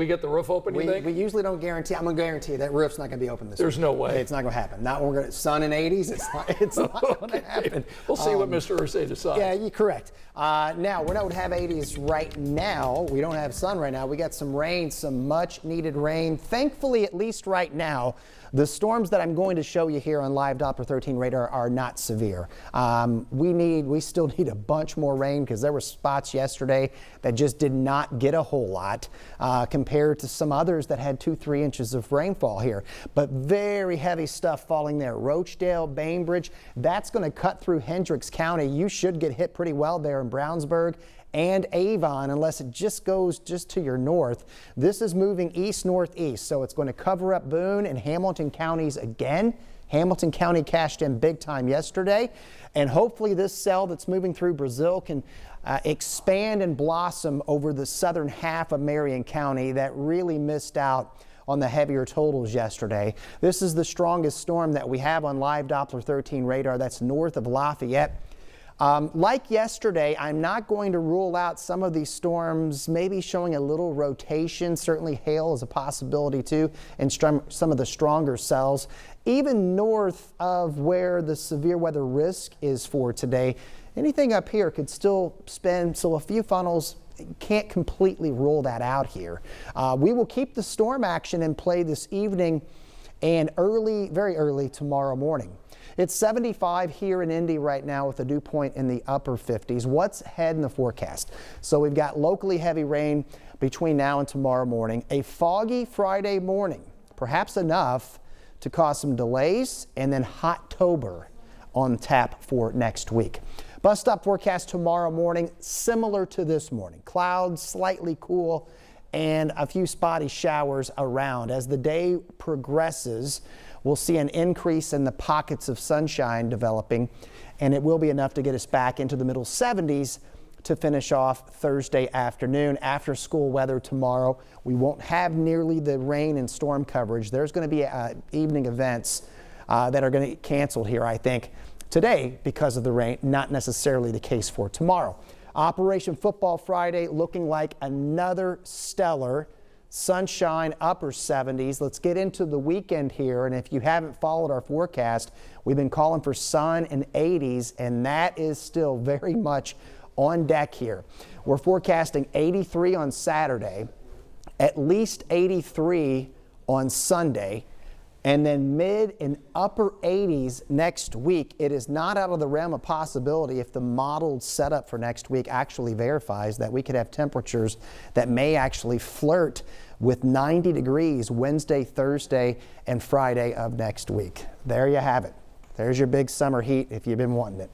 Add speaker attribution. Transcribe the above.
Speaker 1: we get the roof open, you think?
Speaker 2: We usually don't guarantee. I'm going to guarantee that roof's not going to be open this week.
Speaker 1: There's no way.
Speaker 2: It's not going to happen. Not when we're going to sun in 80s. It's not going to happen.
Speaker 1: We'll see what Mr. Irsay decides.
Speaker 2: Yeah, you're correct. Now, we don't have 80s right now. We don't have sun right now. We got some rain, some much needed rain. Thankfully, at least right now, the storms that I'm going to show you here on live Doppler 13 radar are not severe. We still need a bunch more rain because there were spots yesterday that just did not get a whole lot compared to some others that had 2-3 inches of rainfall here. But very heavy stuff falling there. Rochdale, Bainbridge, that's going to cut through Hendricks County. You should get hit pretty well there in Brownsburg and Avon, unless it just goes just to your north. This is moving east-northeast, so it's going to cover up Boone and Hamilton counties again. Hamilton County cashed in big time yesterday, and hopefully this cell that's moving through Brazil can expand and blossom over the southern half of Marion County that really missed out on the heavier totals yesterday. This is the strongest storm that we have on live Doppler 13 radar. That's north of Lafayette. Like yesterday, I'm not going to rule out some of these storms maybe showing a little rotation. Certainly hail is a possibility too, and some of the stronger cells. Even north of where the severe weather risk is for today, anything up here could still spin, so a few funnels. Can't completely rule that out here. We will keep the storm action in play this evening and very early tomorrow morning. It's 75 here in Indy right now with a dew point in the upper 50s. What's ahead in the forecast? So we've got locally heavy rain between now and tomorrow morning. A foggy Friday morning, perhaps enough to cause some delays, and then hot-tober on tap for next week. Bus stop forecast tomorrow morning, similar to this morning. Clouds, slightly cool, and a few spotty showers around. As the day progresses, we'll see an increase in the pockets of sunshine developing, and it will be enough to get us back into the middle 70s to finish off Thursday afternoon. After school weather tomorrow, we won't have nearly the rain and storm coverage. There's going to be evening events that are going to get canceled here, I think, today because of the rain, not necessarily the case for tomorrow. Operation Football Friday looking like another stellar sunshine, upper 70s. Let's get into the weekend here, and if you haven't followed our forecast, we've been calling for sun in 80s, and that is still very much on deck here. We're forecasting 83 on Saturday, at least 83 on Sunday, and then mid and upper 80s next week. It is not out of the realm of possibility if the modeled setup for next week actually verifies that we could have temperatures that may actually flirt with 90 degrees Wednesday, Thursday, and Friday of next week. There you have it. There's your big summer heat if you've been wanting it.